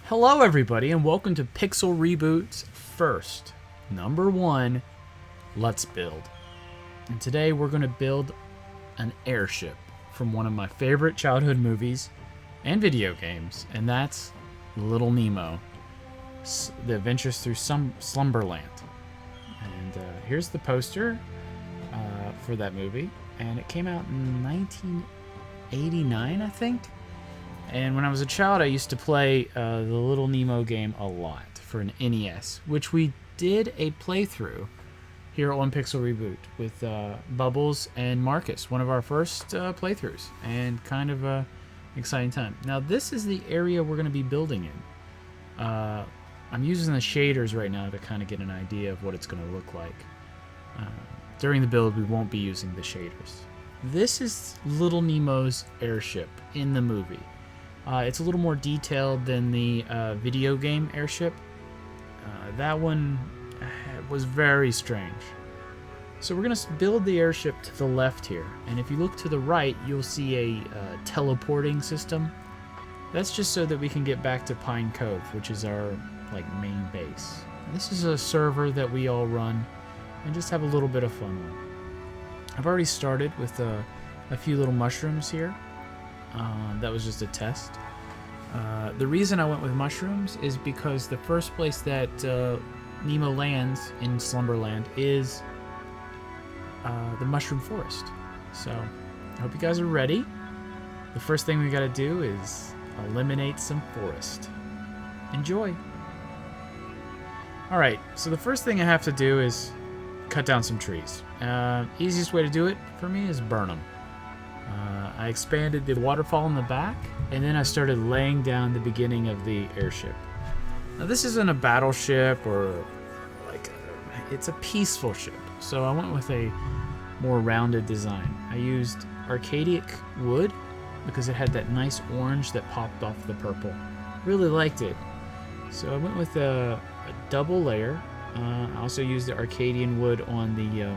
Hello everybody and welcome to Pixel Reboot's first, number one, Let's Build. And today we're going to build an airship from one of my favorite childhood movies and video games, and that's Little Nemo, The Adventures Through Slumberland. And here's the poster for that movie, and it came out in 1989, I think. And when I was a child, I used to play the Little Nemo game a lot for an NES, which we did a playthrough here on Pixel Reboot with Bubbles and Marcus, one of our first playthroughs, and kind of an exciting time. Now, this is the area we're going to be building in. I'm using the shaders right now to kind of get an idea of what it's going to look like. During the build, we won't be using the shaders. This is Little Nemo's airship in the movie. It's a little more detailed than the video game Airship. That one was very strange. So we're going to build the airship to the left here. And if you look to the right, you'll see a teleporting system. That's just so that we can get back to Pine Cove, which is our main base. And this is a server that we all run and just have a little bit of fun with. I've already started with a few little mushrooms here. That was just a test. The reason I went with mushrooms is because the first place that Nemo lands in Slumberland is the mushroom forest. So I hope you guys are ready. The first thing we gotta do is eliminate some forest. Enjoy. Alright, so the first thing I have to do is cut down some trees. Easiest way to do it for me is burn them. I expanded the waterfall in the back, and then I started laying down the beginning of the airship. Now this isn't a battleship or it's a peaceful ship, so I went with a more rounded design. I used Arcadic wood because it had that nice orange that popped off the purple. Really liked it. So I went with a double layer. I also used the Arcadian wood on the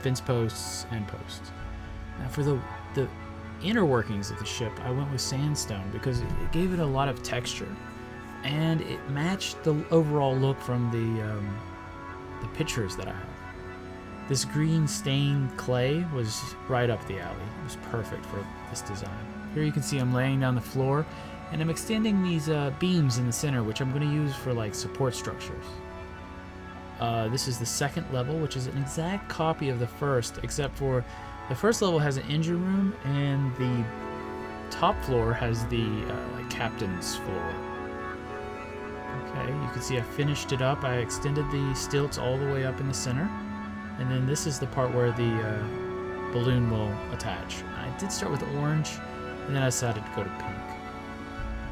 fence posts and posts. Now for the inner workings of the ship, I went with sandstone because it gave it a lot of texture, and it matched the overall look from the pictures that I have. This green stained clay was right up the alley. It was perfect for this design. Here you can see I'm laying down the floor, and I'm extending these beams in the center, which I'm going to use for support structures. This is the second level, which is an exact copy of the first, except for the first level has an engine room, and the top floor has the captain's floor. Okay, you can see I finished it up. I extended the stilts all the way up in the center, and then this is the part where the balloon will attach. I did start with orange, and then I decided to go to pink.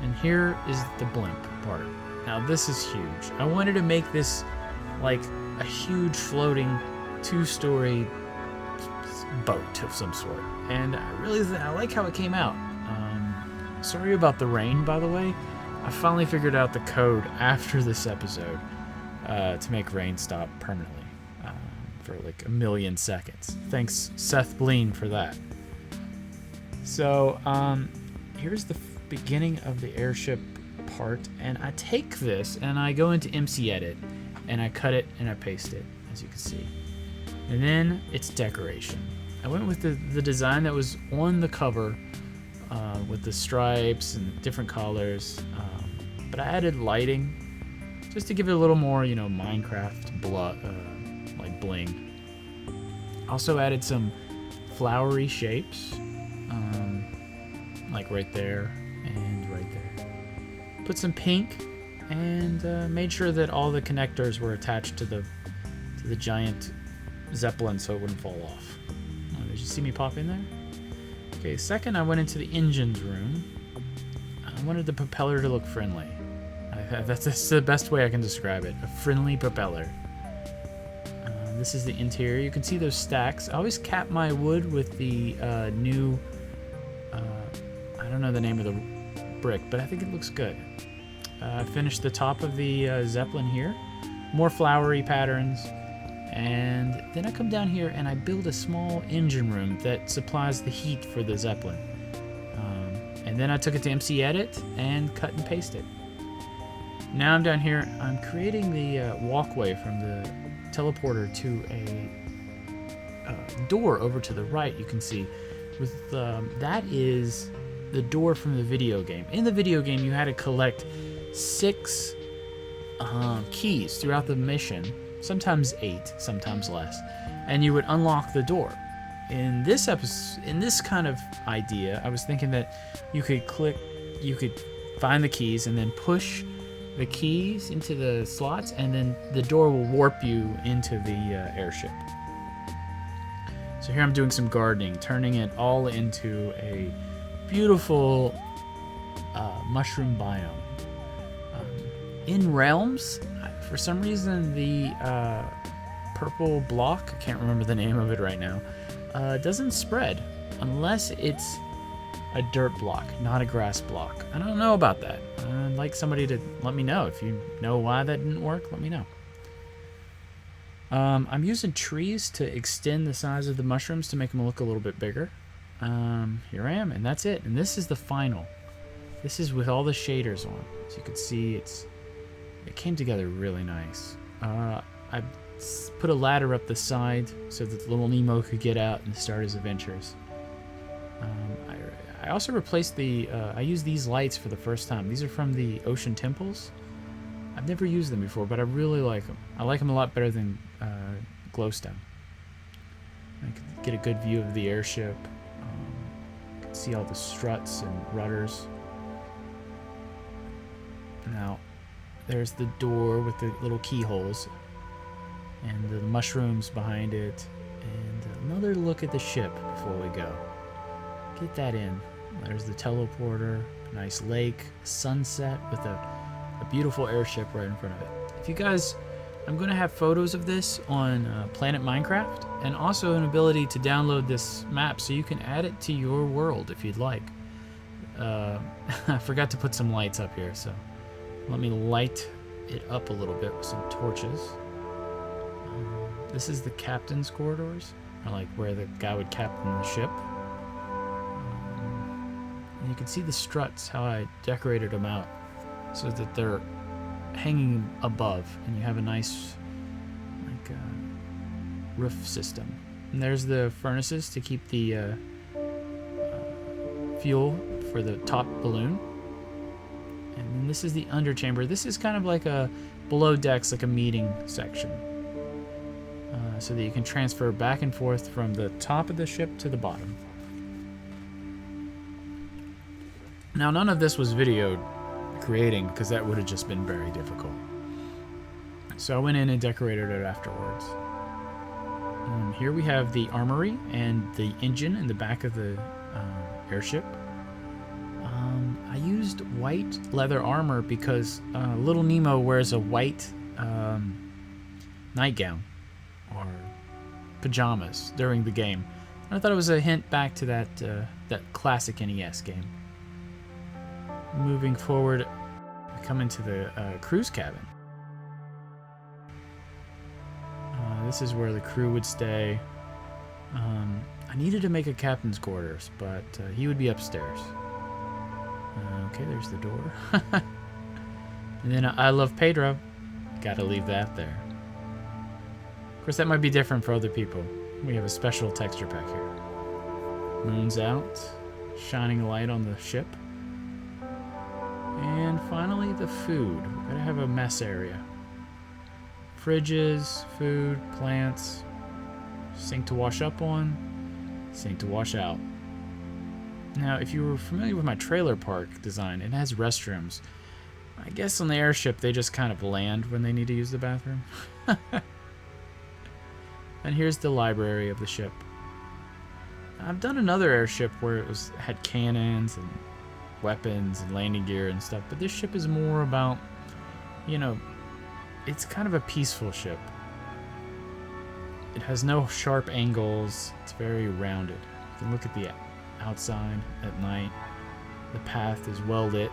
And here is the blimp part. Now this is huge. I wanted to make this a huge floating two-story boat of some sort, and I like how it came out. Sorry about the rain, by the way. I finally figured out the code after this episode to make rain stop permanently for a million seconds. Thanks Seth Bleen for that. So here's the beginning of the airship part, and I take this and I go into MC Edit and I cut it and I paste it, as you can see. And then it's decoration. I went with the design that was on the cover with the stripes and different colors, but I added lighting just to give it a little more, Minecraft bling. Also added some flowery shapes, right there and right there. Put some pink and made sure that all the connectors were attached to the giant Zeppelin so it wouldn't fall off. Did you see me pop in there? Okay, second I went into the engines room. I wanted the propeller to look friendly. That's the best way I can describe it. A friendly propeller. This is the interior. You can see those stacks. I always cap my wood with the new, I don't know the name of the brick, but I think it looks good. I finished the top of the Zeppelin here. More flowery patterns. And then I come down here and I build a small engine room that supplies the heat for the Zeppelin. And And then I took it to MC Edit and cut and paste it. Now I'm down here. I'm creating the walkway from the teleporter to a door over to the right. You can see with that is the door from the video game. In the video game, you had to collect 6 keys throughout the mission, sometimes 8, sometimes less, and you would unlock the door. In this episode, in this kind of idea, I was thinking that you could find the keys and then push the keys into the slots, and then the door will warp you into the airship. So here I'm doing some gardening, turning it all into a beautiful mushroom biome. In Realms, for some reason the purple block, I can't remember the name of it right now, doesn't spread unless it's a dirt block, not a grass block. I don't know about that. I'd like somebody to let me know. If you know why that didn't work, let me know. I'm using trees to extend the size of the mushrooms to make them look a little bit bigger. Here I am, and that's it. And this is the final. This is with all the shaders on. As you can see, it came together really nice. I put a ladder up the side so that the little Nemo could get out and start his adventures. I also replaced I used these lights for the first time. These are from the Ocean Temples. I've never used them before, but I really like them. I like them a lot better than glowstone. I can get a good view of the airship. You can see all the struts and rudders. Now, there's the door with the little keyholes and the mushrooms behind it, and another look at the ship before we go. Get that in. There's the teleporter, nice lake, sunset with a beautiful airship right in front of it. If you guys, I'm going to have photos of this on Planet Minecraft, and also an ability to download this map so you can add it to your world if you'd like. I forgot to put some lights up here, so let me light it up a little bit with some torches. This is the captain's corridors, or like where the guy would captain the ship. And you can see the struts, how I decorated them out so that they're hanging above, and you have a nice like roof system. And there's the furnaces to keep the fuel for the top balloon. And then this is the underchamber. This is kind of like a below decks, like a meeting section, so that you can transfer back and forth from the top of the ship to the bottom. Now, none of this was videoed creating because that would have just been very difficult. So I went in and decorated it afterwards. Here we have the armory and the engine in the back of the airship. I used white leather armor because little Nemo wears a white nightgown or pajamas during the game. And I thought it was a hint back to that classic NES game. Moving forward, we come into the crew's cabin. This is where the crew would stay. I needed to make a captain's quarters, but he would be upstairs. Okay, there's the door. And then I love Pedro. Gotta leave that there. Of course, that might be different for other people. We have a special texture pack here. Moon's out, shining a light on the ship. And finally, the food. We're gonna have a mess area. Fridges, food, plants, sink to wash up on, sink to wash out. Now, if you were familiar with my trailer park design, it has restrooms. I guess on the airship, they just kind of land when they need to use the bathroom. And here's the library of the ship. I've done another airship where it had cannons and weapons and landing gear and stuff, but this ship is more about, you know, it's kind of a peaceful ship. It has no sharp angles. It's very rounded. You can look at the outside at night. The path is well lit.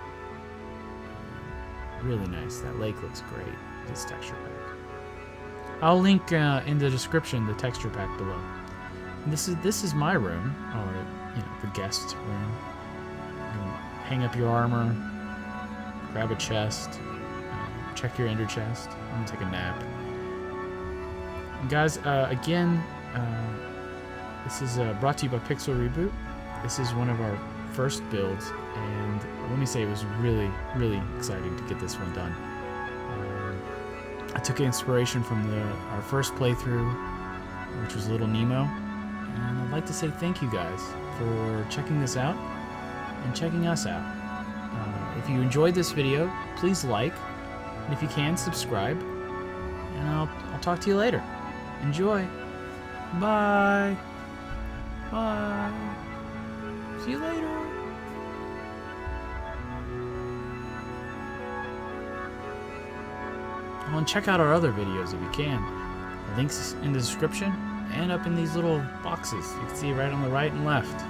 Really nice. That lake looks great. This texture pack. I'll link in the description the texture pack below. And this is my room, or the guest room. hang up your armor, grab a chest, check your ender chest. I'm gonna take a nap. And guys, again, this is brought to you by Pixel Reboot. This is one of our first builds, and let me say it was really, really exciting to get this one done. I took inspiration from our first playthrough, which was Little Nemo, and I'd like to say thank you guys for checking this out and checking us out. If you enjoyed this video, please like, and if you can, subscribe, and I'll talk to you later. Enjoy. Bye. Bye. See you later. Oh, and check out our other videos if you can. The links in the description and up in these little boxes. You can see right on the right and left.